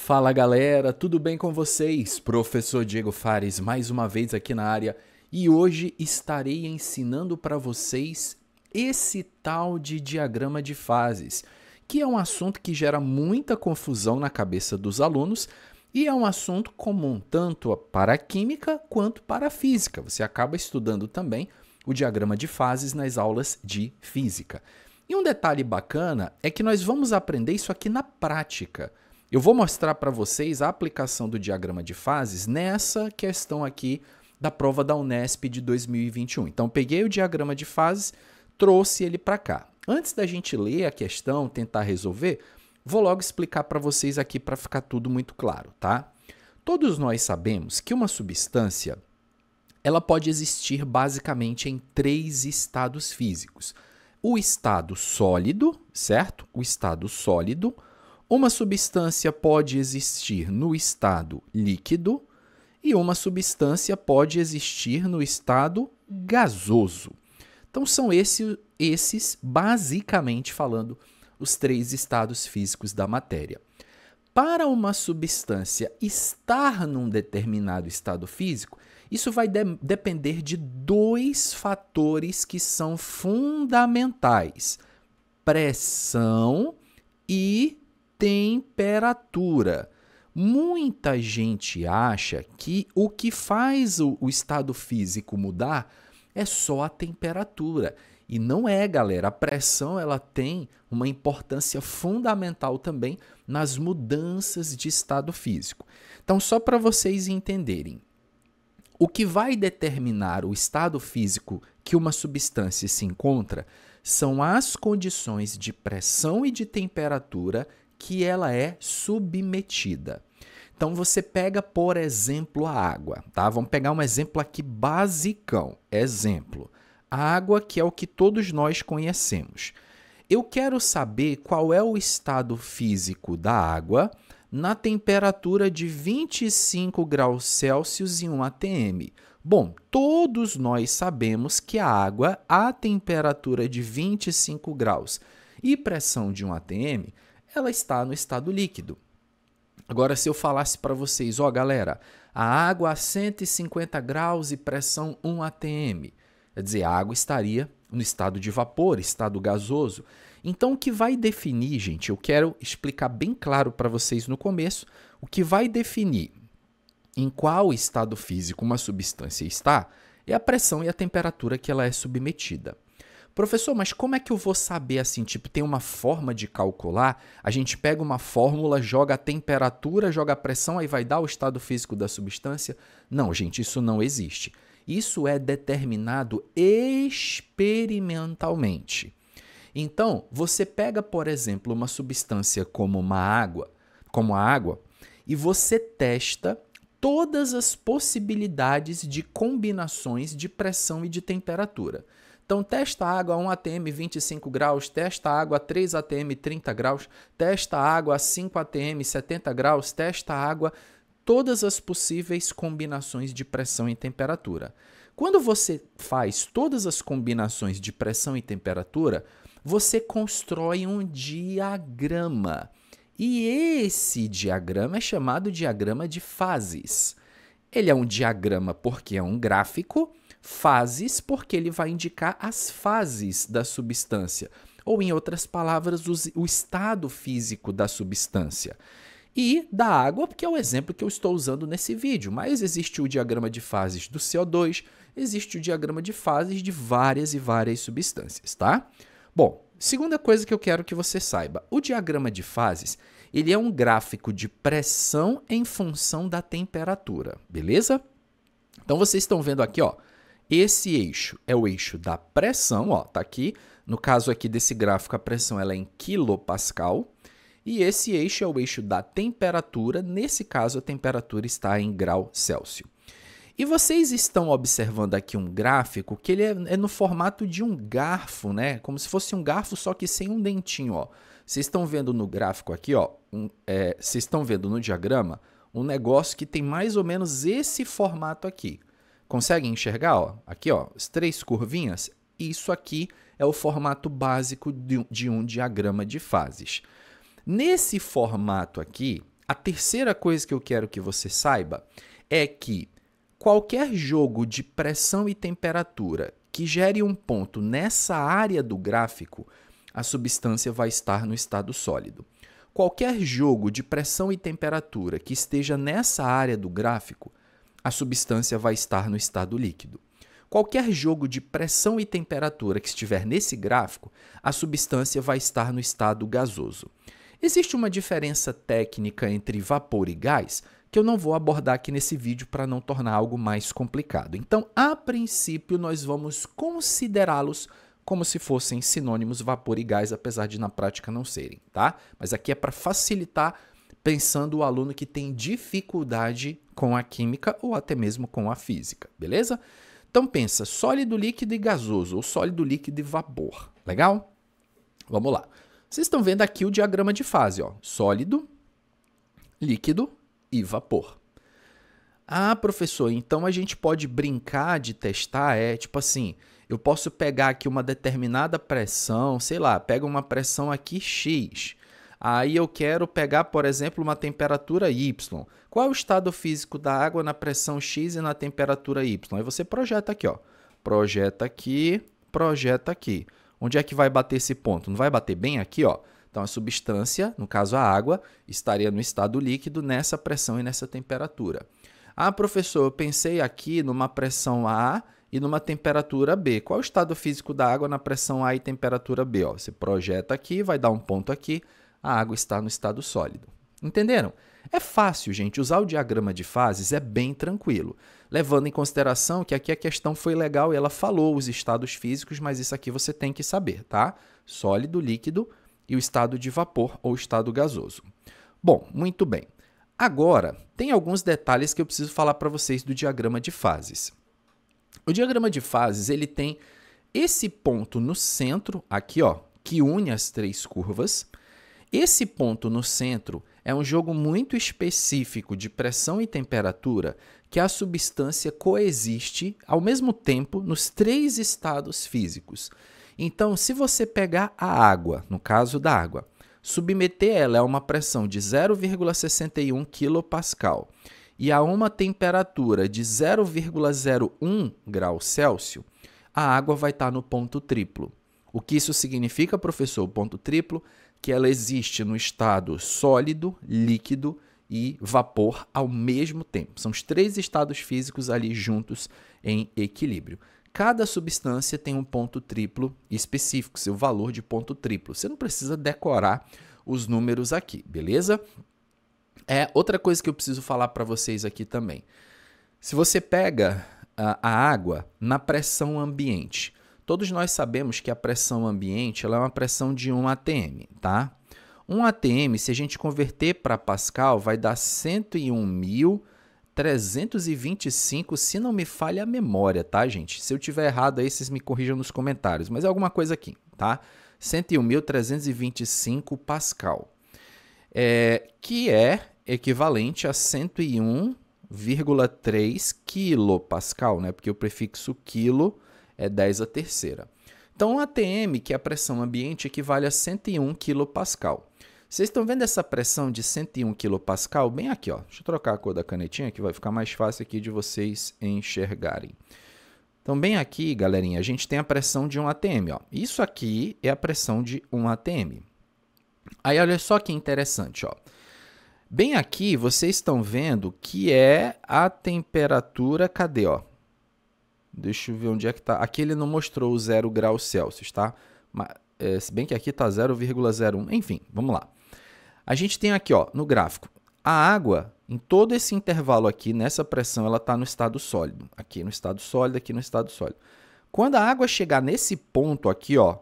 Fala galera, tudo bem com vocês? Professor Diego Fares mais uma vez aqui na área e hoje estarei ensinando para vocês esse tal de diagrama de fases, que é um assunto que gera muita confusão na cabeça dos alunos e é um assunto comum tanto para a química quanto para a física. Você acaba estudando também o diagrama de fases nas aulas de física. E um detalhe bacana é que nós vamos aprender isso aqui na prática. Eu vou mostrar para vocês a aplicação do diagrama de fases nessa questão aqui da prova da Unesp de 2021. Então, peguei o diagrama de fases, trouxe ele para cá. Antes da gente ler a questão, tentar resolver, vou logo explicar para vocês aqui para ficar tudo muito claro, tá? Todos nós sabemos que uma substância ela pode existir basicamente em três estados físicos. O estado sólido, certo? O estado sólido. Uma substância pode existir no estado líquido e uma substância pode existir no estado gasoso. Então, são esses, basicamente falando, os três estados físicos da matéria. Para uma substância estar num determinado estado físico, isso vai depender de dois fatores que são fundamentais: pressão e temperatura. Muita gente acha que o que faz o estado físico mudar é só a temperatura. E não é, galera. A pressão ela tem uma importância fundamental também nas mudanças de estado físico. Então, só para vocês entenderem, o que vai determinar o estado físico que uma substância se encontra são as condições de pressão e de temperatura que ela é submetida. Então, você pega, por exemplo, a água, tá? Vamos pegar um exemplo aqui basicão. Exemplo, a água, que é o que todos nós conhecemos. Eu quero saber qual é o estado físico da água na temperatura de 25 graus Celsius em 1 atm. Bom, todos nós sabemos que a água, a temperatura de 25 graus e pressão de 1 atm, ela está no estado líquido. Agora, se eu falasse para vocês, ó galera, a água a 150 graus e pressão 1 atm, quer dizer, a água estaria no estado de vapor, estado gasoso. Então, o que vai definir, gente, eu quero explicar bem claro para vocês no começo, o que vai definir em qual estado físico uma substância está é a pressão e a temperatura que ela é submetida. Professor, mas como é que eu vou saber assim? Tipo, tem uma forma de calcular? A gente pega uma fórmula, joga a temperatura, joga a pressão, aí vai dar o estado físico da substância? Não, gente, isso não existe. Isso é determinado experimentalmente. Então, você pega, por exemplo, uma substância como a água, e você testa todas as possibilidades de combinações de pressão e de temperatura. Então, testa a água a 1 atm 25 graus, testa a água a 3 atm 30 graus, testa a água a 5 atm 70 graus, testa a água, todas as possíveis combinações de pressão e temperatura. Quando você faz todas as combinações de pressão e temperatura, você constrói um diagrama. E esse diagrama é chamado diagrama de fases. Ele é um diagrama porque é um gráfico, fases porque ele vai indicar as fases da substância, ou em outras palavras, o estado físico da substância. E da água, porque é o exemplo que eu estou usando nesse vídeo, mas existe o diagrama de fases do CO2, existe o diagrama de fases de várias e várias substâncias, tá? Bom, segunda coisa que eu quero que você saiba, o diagrama de fases, ele é um gráfico de pressão em função da temperatura, beleza? Então, vocês estão vendo aqui, ó, esse eixo é o eixo da pressão, ó, tá aqui. No caso aqui desse gráfico, a pressão ela é em quilopascal. E esse eixo é o eixo da temperatura. Nesse caso, a temperatura está em grau Celsius. E vocês estão observando aqui um gráfico que ele é no formato de um garfo, né? Como se fosse um garfo, só que sem um dentinho, ó. Vocês estão vendo no gráfico aqui, ó, vocês estão vendo no diagrama um negócio que tem mais ou menos esse formato aqui. Conseguem enxergar? Ó? Aqui, ó, as três curvinhas. Isso aqui é o formato básico de um diagrama de fases. Nesse formato aqui, A terceira coisa que eu quero que você saiba é que qualquer jogo de pressão e temperatura que gere um ponto nessa área do gráfico, a substância vai estar no estado sólido. Qualquer jogo de pressão e temperatura que esteja nessa área do gráfico, a substância vai estar no estado líquido. Qualquer jogo de pressão e temperatura que estiver nesse gráfico, a substância vai estar no estado gasoso. Existe uma diferença técnica entre vapor e gás que eu não vou abordar aqui nesse vídeo para não tornar algo mais complicado. Então, a princípio, nós vamos considerá-los como se fossem sinônimos vapor e gás, apesar de na prática não serem, tá? Mas aqui é para facilitar, pensando o aluno que tem dificuldade com a química ou até mesmo com a física, beleza? Então pensa, sólido, líquido e gasoso, ou sólido, líquido e vapor, legal? Vamos lá. Vocês estão vendo aqui o diagrama de fase, ó, sólido, líquido e vapor. Ah, professor, então a gente pode brincar de testar, tipo assim, eu posso pegar aqui uma determinada pressão, sei lá, pega uma pressão aqui X, aí eu quero pegar, por exemplo, uma temperatura Y. Qual é o estado físico da água na pressão X e na temperatura Y? Aí você projeta aqui, ó, projeta aqui, projeta aqui. Onde é que vai bater esse ponto? Não vai bater bem aqui, ó? Então, a substância, no caso a água, estaria no estado líquido nessa pressão e nessa temperatura. Ah, professor, eu pensei aqui numa pressão A e numa temperatura B. Qual é o estado físico da água na pressão A e temperatura B? Ó, você projeta aqui, vai dar um ponto aqui, a água está no estado sólido. Entenderam? É fácil, gente. Usar o diagrama de fases é bem tranquilo. Levando em consideração que aqui a questão foi legal e ela falou os estados físicos, mas isso aqui você tem que saber, tá? Sólido, líquido e o estado de vapor ou estado gasoso. Bom, muito bem. Agora, tem alguns detalhes que eu preciso falar para vocês do diagrama de fases. O diagrama de fases, ele tem esse ponto no centro, aqui, ó, que une as três curvas. Esse ponto no centro é um jogo muito específico de pressão e temperatura que a substância coexiste ao mesmo tempo nos três estados físicos. Então, se você pegar a água, no caso da água, submeter ela a uma pressão de 0,61 kPa e a uma temperatura de 0,01 grau Celsius, a água vai estar no ponto triplo. O que isso significa, professor? O ponto triplo, que ela existe no estado sólido, líquido e vapor ao mesmo tempo. São os três estados físicos ali juntos em equilíbrio. Cada substância tem um ponto triplo específico, seu valor de ponto triplo. Você não precisa decorar os números aqui, beleza? Outra coisa que eu preciso falar para vocês aqui também. Se você pega a água na pressão ambiente, todos nós sabemos que a pressão ambiente ela é uma pressão de 1 atm, tá? 1 atm, se a gente converter para Pascal, vai dar 101.325, se não me falha a memória, tá, gente? Se eu tiver errado aí, vocês me corrijam nos comentários, mas é alguma coisa aqui, tá? 101.325 Pascal, que é equivalente a 101,3 quilopascal, né? Porque o prefixo quilo é 10 à terceira. Então, 1 atm, que é a pressão ambiente, equivale a 101 kPa. Vocês estão vendo essa pressão de 101 kPa bem aqui, ó. Deixa eu trocar a cor da canetinha que vai ficar mais fácil aqui de vocês enxergarem. Então, bem aqui, galerinha, a gente tem a pressão de 1 atm, ó. Isso aqui é a pressão de 1 atm. Aí, olha só que interessante, ó. Bem aqui, vocês estão vendo que é a temperatura, cadê, ó? Deixa eu ver onde é que está. Aqui ele não mostrou o 0 graus Celsius, tá? Mas, se bem que aqui está 0,01. Enfim, vamos lá. A gente tem aqui, ó, no gráfico, a água, em todo esse intervalo aqui, nessa pressão, ela está no estado sólido. Aqui no estado sólido, aqui no estado sólido. Quando a água chegar nesse ponto aqui, ó,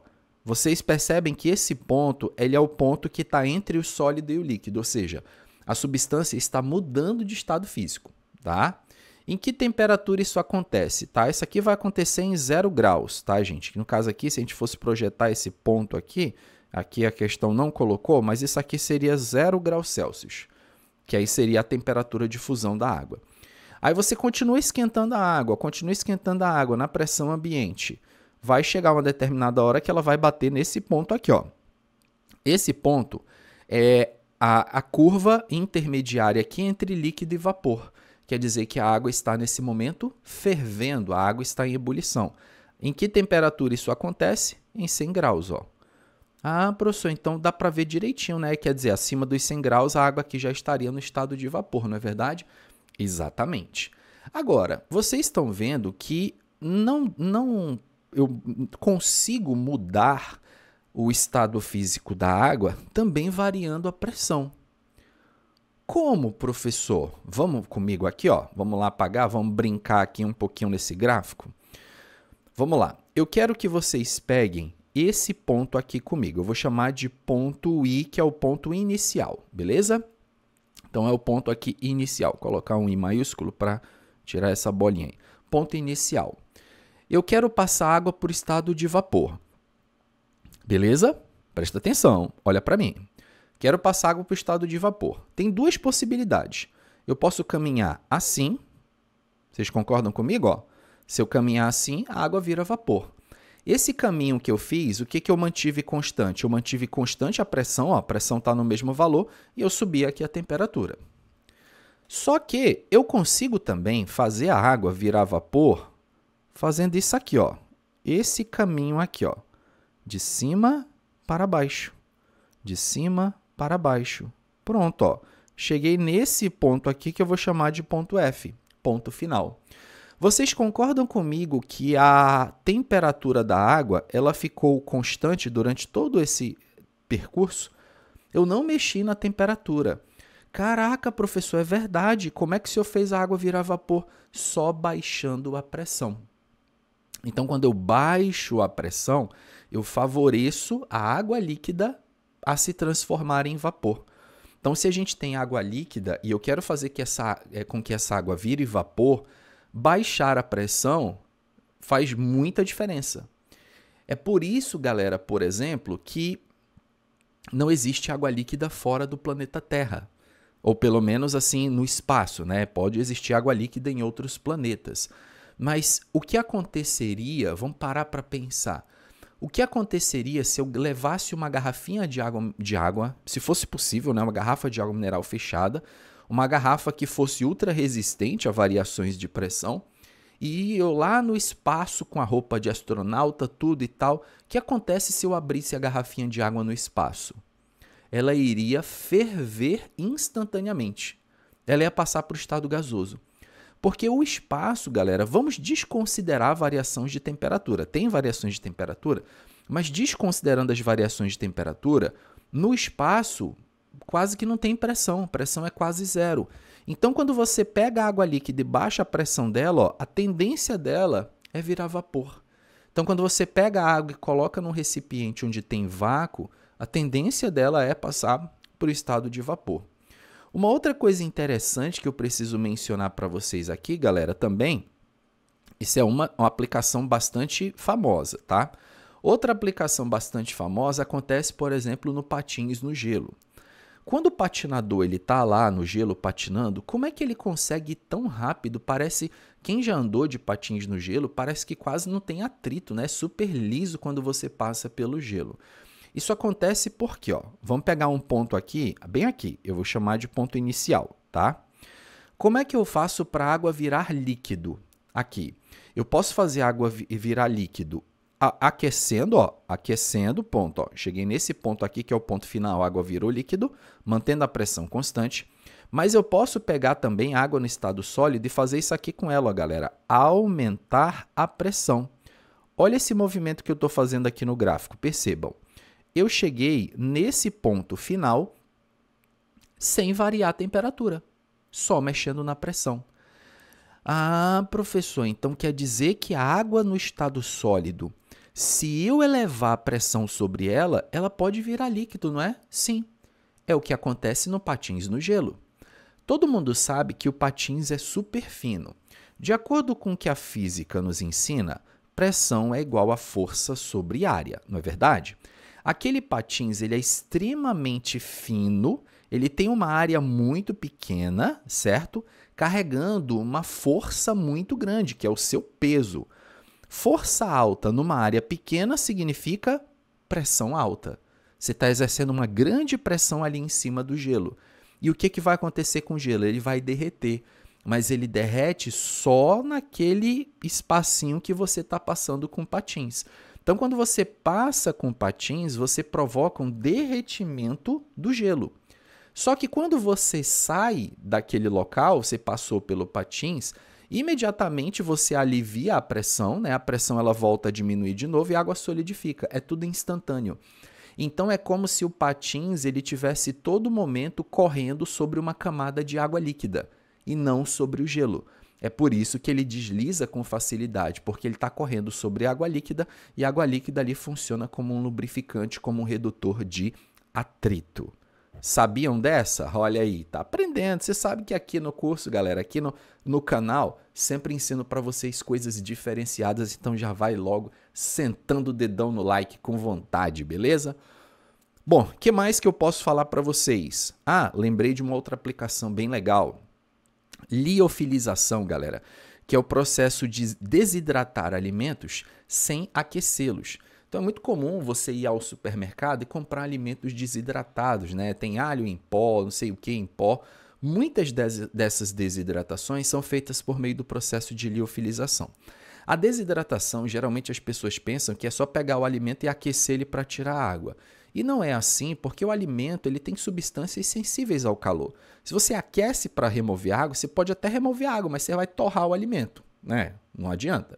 vocês percebem que esse ponto ele é o ponto que está entre o sólido e o líquido. Ou seja, a substância está mudando de estado físico, tá? Em que temperatura isso acontece, tá? Isso aqui vai acontecer em 0 graus, tá, gente? No caso aqui, se a gente fosse projetar esse ponto aqui a questão não colocou, mas isso aqui seria 0 graus Celsius, que aí seria a temperatura de fusão da água. Aí você continua esquentando a água na pressão ambiente. Vai chegar uma determinada hora que ela vai bater nesse ponto aqui, ó. Esse ponto é a curva intermediária aqui entre líquido e vapor. Quer dizer que a água está, nesse momento, fervendo, a água está em ebulição. Em que temperatura isso acontece? Em 100 graus, ó. Ah, professor, então dá para ver direitinho, né? Quer dizer, acima dos 100 graus, a água aqui já estaria no estado de vapor, não é verdade? Exatamente. Agora, vocês estão vendo que eu consigo mudar o estado físico da água também variando a pressão. Como, professor? Vamos comigo aqui, ó. Vamos lá apagar, vamos brincar aqui um pouquinho nesse gráfico. Vamos lá. Eu quero que vocês peguem esse ponto aqui comigo. Eu vou chamar de ponto I, que é o ponto inicial, beleza? Então, é o ponto aqui inicial. Vou colocar um I maiúsculo para tirar essa bolinha aí. Ponto inicial. Eu quero passar água por estado de vapor. Beleza? Presta atenção, olha para mim. Quero passar água para o estado de vapor. Tem duas possibilidades. Eu posso caminhar assim. Vocês concordam comigo? Ó? Se eu caminhar assim, a água vira vapor. Esse caminho que eu fiz, o que eu mantive constante? Eu mantive constante a pressão, ó, a pressão está no mesmo valor, e eu subi aqui a temperatura. Só que eu consigo também fazer a água virar vapor fazendo isso aqui, ó. Esse caminho aqui, ó. De cima para baixo. De cima para baixo. Pronto, ó. Cheguei nesse ponto aqui que eu vou chamar de ponto F, ponto final. Vocês concordam comigo que a temperatura da água ela ficou constante durante todo esse percurso? Eu não mexi na temperatura. Caraca, professor, é verdade. Como é que o senhor fez a água virar vapor? Só baixando a pressão. Então, quando eu baixo a pressão, eu favoreço a água líquida a se transformar em vapor. Então, se a gente tem água líquida e eu quero fazer com que essa água vire vapor, baixar a pressão faz muita diferença. É por isso, galera, por exemplo, que não existe água líquida fora do planeta Terra. Ou pelo menos assim no espaço, né? Pode existir água líquida em outros planetas. Mas o que aconteceria, vamos parar para pensar, o que aconteceria se eu levasse uma garrafinha de água, se fosse possível, né? Uma garrafa de água mineral fechada, uma garrafa que fosse ultra resistente a variações de pressão, e eu lá no espaço com a roupa de astronauta, tudo e tal, o que acontece se eu abrisse a garrafinha de água no espaço? Ela iria ferver instantaneamente. Ela ia passar para o estado gasoso. Porque o espaço, galera, vamos desconsiderar variações de temperatura. Tem variações de temperatura, mas desconsiderando as variações de temperatura, no espaço quase que não tem pressão. A pressão é quase zero. Então, quando você pega a água líquida e baixa a pressão dela, ó, a tendência dela é virar vapor. Então, quando você pega a água e coloca num recipiente onde tem vácuo, a tendência dela é passar para o estado de vapor. Uma outra coisa interessante que eu preciso mencionar para vocês aqui, galera, também, isso é uma aplicação bastante famosa, tá? Outra aplicação bastante famosa acontece, por exemplo, no patins no gelo. Quando o patinador está lá no gelo patinando, como é que ele consegue ir tão rápido? Parece, quem já andou de patins no gelo, parece que quase não tem atrito, né? É super liso quando você passa pelo gelo. Isso acontece porque, ó, vamos pegar um ponto aqui, bem aqui, eu vou chamar de ponto inicial, tá? Como é que eu faço para a água virar líquido? Aqui, eu posso fazer a água virar líquido aquecendo, ó, aquecendo, ponto, ó. Cheguei nesse ponto aqui, que é o ponto final, a água virou líquido, mantendo a pressão constante. Mas eu posso pegar também água no estado sólido e fazer isso aqui com ela, ó, galera, aumentar a pressão. Olha esse movimento que eu estou fazendo aqui no gráfico, percebam. Eu cheguei nesse ponto final sem variar a temperatura, só mexendo na pressão. Ah, professor, então quer dizer que a água no estado sólido, se eu elevar a pressão sobre ela, ela pode virar líquido, não é? Sim, é o que acontece no patins no gelo. Todo mundo sabe que o patins é super fino. De acordo com o que a física nos ensina, pressão é igual a força sobre área, não é verdade? Aquele patins ele é extremamente fino, ele tem uma área muito pequena, certo? Carregando uma força muito grande, que é o seu peso. Força alta numa área pequena significa pressão alta. Você está exercendo uma grande pressão ali em cima do gelo. E o que vai acontecer com o gelo? Ele vai derreter, mas ele derrete só naquele espacinho que você está passando com patins. Então, quando você passa com patins, você provoca um derretimento do gelo. Só que quando você sai daquele local, você passou pelo patins, imediatamente você alivia a pressão, né? A pressão ela volta a diminuir de novo e a água solidifica. É tudo instantâneo. Então é como se o patins ele tivesse todo momento correndo sobre uma camada de água líquida e não sobre o gelo. É por isso que ele desliza com facilidade, porque ele está correndo sobre água líquida e a água líquida ali funciona como um lubrificante, como um redutor de atrito. Sabiam dessa? Olha aí, tá aprendendo. Você sabe que aqui no curso, galera, aqui no canal, sempre ensino para vocês coisas diferenciadas, então já vai logo sentando o dedão no like com vontade, beleza? Bom, o que mais que eu posso falar para vocês? Ah, lembrei de uma outra aplicação bem legal. Liofilização, galera, que é o processo de desidratar alimentos sem aquecê-los. Então é muito comum você ir ao supermercado e comprar alimentos desidratados, né? Tem alho em pó, não sei o que em pó. Muitas dessas desidratações são feitas por meio do processo de liofilização. A desidratação, geralmente as pessoas pensam que é só pegar o alimento e aquecer ele para tirar a água. E não é assim, porque o alimento ele tem substâncias sensíveis ao calor. Se você aquece para remover água, você pode até remover água, mas você vai torrar o alimento, né? Não adianta.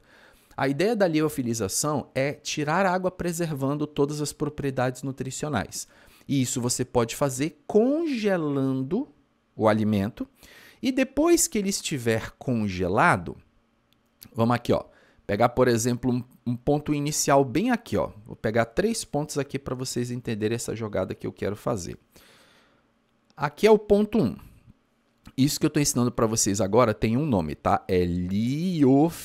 A ideia da liofilização é tirar a água preservando todas as propriedades nutricionais. E isso você pode fazer congelando o alimento. E depois que ele estiver congelado, vamos aqui, ó, pegar, por exemplo, um ponto inicial bem aqui. Ó. Vou pegar 3 pontos aqui para vocês entenderem essa jogada que eu quero fazer. Aqui é o ponto 1. Isso que eu estou ensinando para vocês agora tem um nome, tá? É liofilização.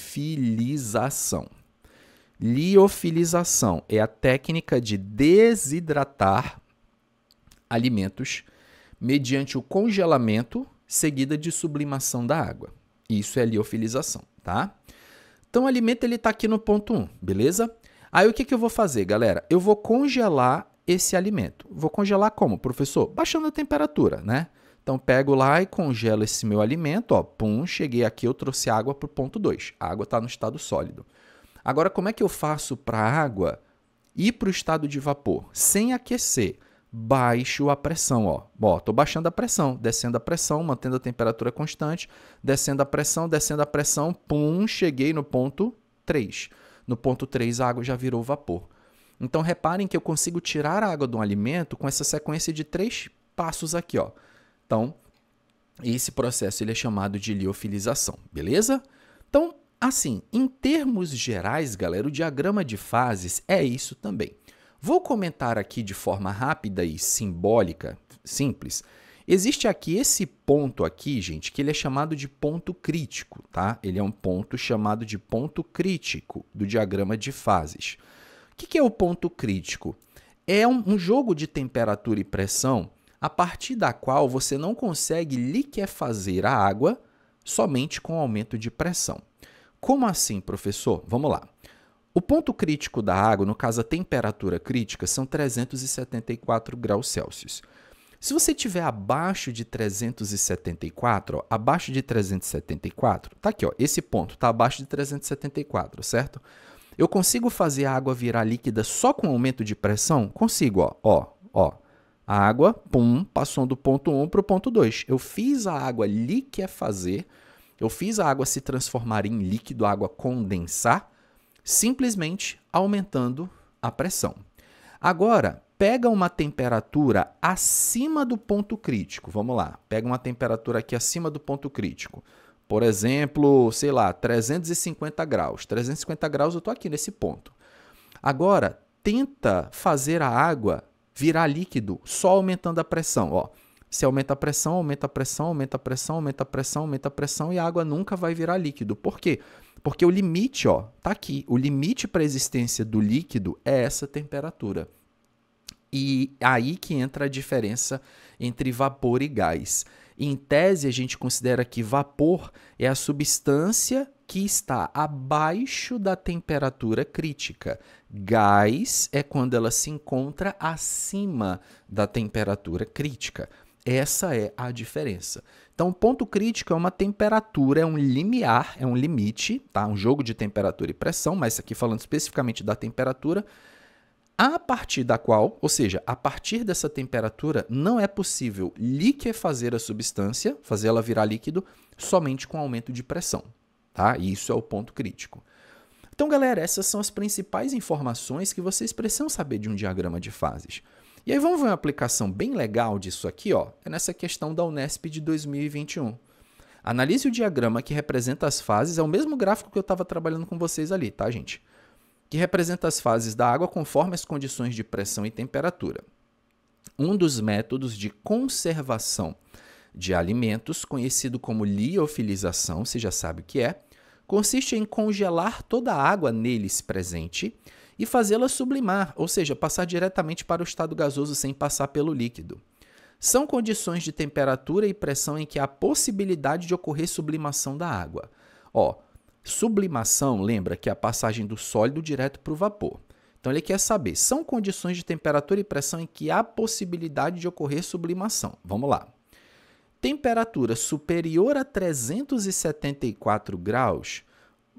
Liofilização é a técnica de desidratar alimentos mediante o congelamento seguida de sublimação da água. Isso é liofilização, tá? Então o alimento está aqui no ponto 1, beleza? Aí o que eu vou fazer, galera? Eu vou congelar esse alimento. Vou congelar como, professor? Baixando a temperatura, né? Então, pego lá e congelo esse meu alimento, ó, pum, cheguei aqui, eu trouxe água para o ponto 2. A água está no estado sólido. Agora, como é que eu faço para a água ir para o estado de vapor? Sem aquecer, baixo a pressão, ó. Ó, estou baixando a pressão, descendo a pressão, mantendo a temperatura constante, descendo a pressão, pum, cheguei no ponto 3. No ponto 3, a água já virou vapor. Então, reparem que eu consigo tirar a água de um alimento com essa sequência de 3 passos aqui, ó. Então, esse processo ele é chamado de liofilização, beleza? Então, assim, em termos gerais, galera, o diagrama de fases é isso também. Vou comentar aqui de forma rápida e simbólica, simples. Existe aqui esse ponto aqui, gente, que ele é chamado de ponto crítico, tá? Ele é um ponto chamado de ponto crítico do diagrama de fases. O que é o ponto crítico? É um jogo de temperatura e pressão a partir da qual você não consegue liquefazer a água somente com aumento de pressão. Como assim, professor? Vamos lá. O ponto crítico da água, no caso a temperatura crítica, são 374 graus Celsius. Se você estiver abaixo de 374, ó, abaixo de 374, tá aqui, ó, esse ponto está abaixo de 374, certo? Eu consigo fazer a água virar líquida só com aumento de pressão? Consigo, ó. A água, pum, passou do ponto 1 para o ponto 2. Eu fiz a água liquefazer, eu fiz a água se transformar em líquido, a água condensar, simplesmente aumentando a pressão. Agora, pega uma temperatura acima do ponto crítico. Vamos lá, pega uma temperatura aqui acima do ponto crítico. Por exemplo, sei lá, 350 graus. 350 graus eu estou aqui nesse ponto. Agora, tenta fazer a água virar líquido só aumentando a pressão. Ó, se aumenta a pressão, aumenta a pressão, aumenta a pressão, aumenta a pressão, aumenta a pressão e a água nunca vai virar líquido. Por quê? Porque o limite, ó, tá aqui. O limite para a existência do líquido é essa temperatura. E aí que entra a diferença entre vapor e gás. Em tese, a gente considera que vapor é a substância que está abaixo da temperatura crítica. Gás é quando ela se encontra acima da temperatura crítica. Essa é a diferença. Então, o ponto crítico é uma temperatura, é um limiar, é um limite, tá? Um jogo de temperatura e pressão, mas aqui falando especificamente da temperatura, a partir da qual, ou seja, a partir dessa temperatura, não é possível liquefazer a substância, fazer ela virar líquido, somente com aumento de pressão. Tá? E isso é o ponto crítico. Então, galera, essas são as principais informações que vocês precisam saber de um diagrama de fases. E aí vamos ver uma aplicação bem legal disso aqui, ó, é nessa questão da Unesp de 2021. Analise o diagrama que representa as fases, é o mesmo gráfico que eu estava trabalhando com vocês ali, tá, gente? Que representa as fases da água conforme as condições de pressão e temperatura. Um dos métodos de conservação de alimentos, conhecido como liofilização, você já sabe o que é, consiste em congelar toda a água neles presente e fazê-la sublimar, ou seja, passar diretamente para o estado gasoso sem passar pelo líquido. São condições de temperatura e pressão em que há possibilidade de ocorrer sublimação da água. Ó, sublimação, lembra que é a passagem do sólido direto para o vapor. Então, ele quer saber, são condições de temperatura e pressão em que há possibilidade de ocorrer sublimação. Vamos lá. Temperatura superior a 374 graus.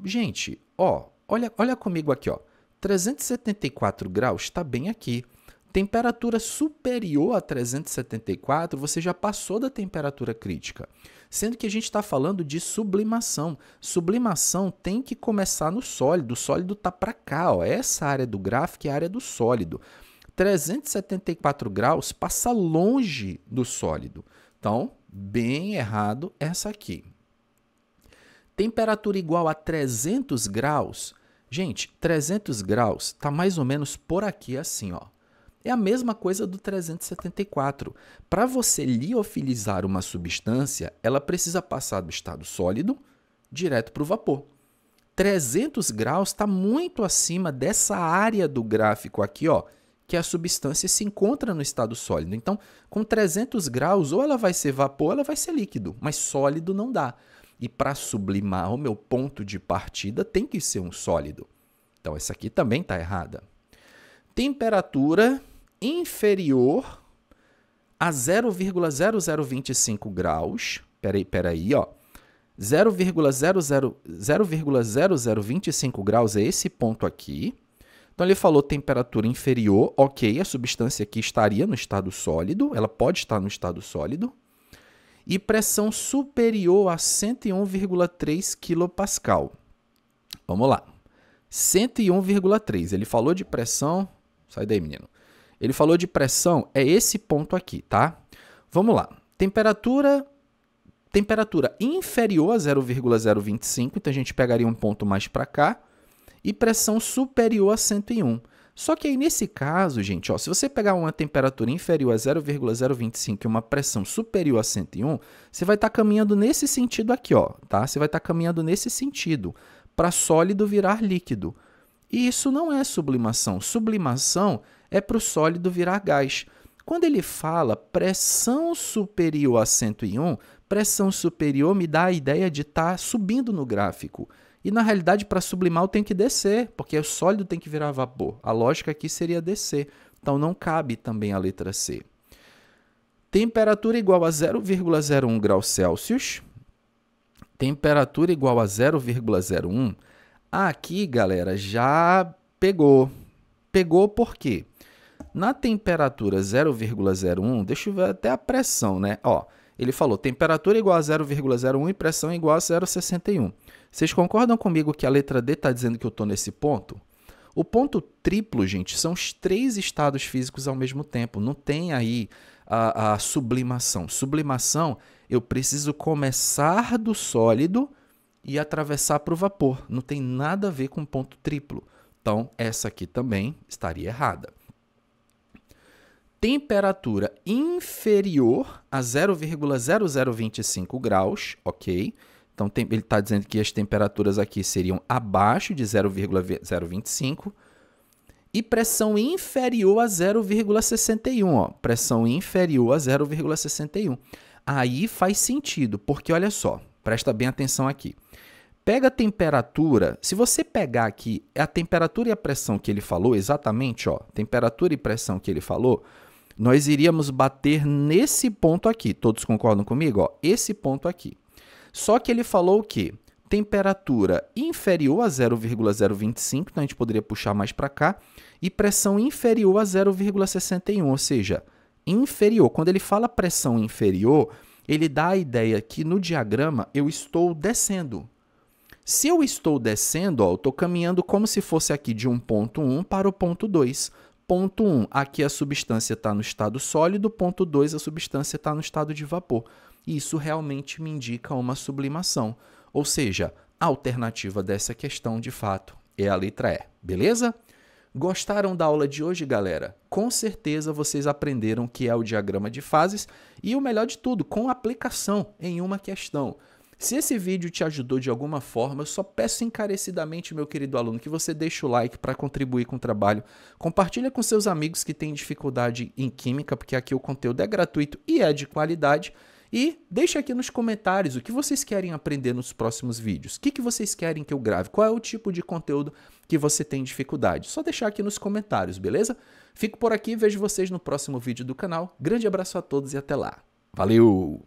Gente, ó, olha comigo aqui, ó. 374 graus está bem aqui. Temperatura superior a 374, você já passou da temperatura crítica. Sendo que a gente está falando de sublimação. Sublimação tem que começar no sólido. O sólido está para cá, ó. Essa área do gráfico é a área do sólido. 374 graus passa longe do sólido. Então, bem errado essa aqui. Temperatura igual a 300 graus. Gente, 300 graus está mais ou menos por aqui assim, ó. É a mesma coisa do 374. Para você liofilizar uma substância, ela precisa passar do estado sólido direto para o vapor. 300 graus está muito acima dessa área do gráfico aqui, ó, que a substância se encontra no estado sólido. Então, com 300 graus, ou ela vai ser vapor, ou ela vai ser líquido, mas sólido não dá. E para sublimar o meu ponto de partida, tem que ser um sólido. Então, essa aqui também está errada. Temperatura inferior a 0,0025 graus. Peraí, ó. 0,0025 graus é esse ponto aqui. Então, ele falou temperatura inferior, ok, a substância aqui estaria no estado sólido, ela pode estar no estado sólido. E pressão superior a 101,3 kPa. Vamos lá. 101,3. Ele falou de pressão... Sai daí, menino. Ele falou de pressão, é esse ponto aqui, tá? Vamos lá. Temperatura inferior a 0,025, então a gente pegaria um ponto mais para cá. E pressão superior a 101. Só que aí, nesse caso, gente, ó, se você pegar uma temperatura inferior a 0,025 e uma pressão superior a 101, você vai estar caminhando nesse sentido aqui, ó, tá? Você vai estar caminhando nesse sentido, para sólido virar líquido. E isso não é sublimação. Sublimação é para o sólido virar gás. Quando ele fala pressão superior a 101, pressão superior me dá a ideia de estar subindo no gráfico. E, na realidade, para sublimar eu tenho que descer, porque o sólido tem que virar vapor. A lógica aqui seria descer. Então, não cabe também a letra C. Temperatura igual a 0,01 graus Celsius. Temperatura igual a 0,01. Aqui, galera, já pegou. Pegou por quê? Na temperatura 0,01, deixa eu ver até a pressão, né? Ó, ele falou temperatura igual a 0,01 e pressão igual a 0,61. Vocês concordam comigo que a letra D está dizendo que eu estou nesse ponto? O ponto triplo, gente, são os 3 estados físicos ao mesmo tempo. Não tem aí a sublimação. Sublimação, eu preciso começar do sólido e atravessar para o vapor. Não tem nada a ver com ponto triplo. Então, essa aqui também estaria errada. Temperatura inferior a 0,0025 graus, ok? Então, ele está dizendo que as temperaturas aqui seriam abaixo de 0,025. E pressão inferior a 0,61, ó. Pressão inferior a 0,61. Aí faz sentido, porque olha só, presta bem atenção aqui. Pega a temperatura, se você pegar aqui a temperatura e a pressão que ele falou, exatamente, ó, temperatura e pressão que ele falou, nós iríamos bater nesse ponto aqui. Todos concordam comigo? Ó, esse ponto aqui. Só que ele falou o quê? Temperatura inferior a 0,025, então a gente poderia puxar mais para cá, e pressão inferior a 0,61, ou seja, inferior. Quando ele fala pressão inferior, ele dá a ideia que no diagrama eu estou descendo. Se eu estou descendo, ó, eu estou caminhando como se fosse aqui de um ponto 1 para o ponto 2. Ponto 1, aqui a substância está no estado sólido, ponto 2, a substância está no estado de vapor. E isso realmente me indica uma sublimação. Ou seja, a alternativa dessa questão, de fato, é a letra E. Beleza? Gostaram da aula de hoje, galera? Com certeza vocês aprenderam o que é o diagrama de fases e o melhor de tudo, com aplicação em uma questão. Se esse vídeo te ajudou de alguma forma, eu só peço encarecidamente, meu querido aluno, que você deixe o like para contribuir com o trabalho. Compartilha com seus amigos que têm dificuldade em química, porque aqui o conteúdo é gratuito e é de qualidade. E deixa aqui nos comentários o que vocês querem aprender nos próximos vídeos. O que vocês querem que eu grave? Qual é o tipo de conteúdo que você tem dificuldade? Só deixar aqui nos comentários, beleza? Fico por aqui e vejo vocês no próximo vídeo do canal. Grande abraço a todos e até lá. Valeu!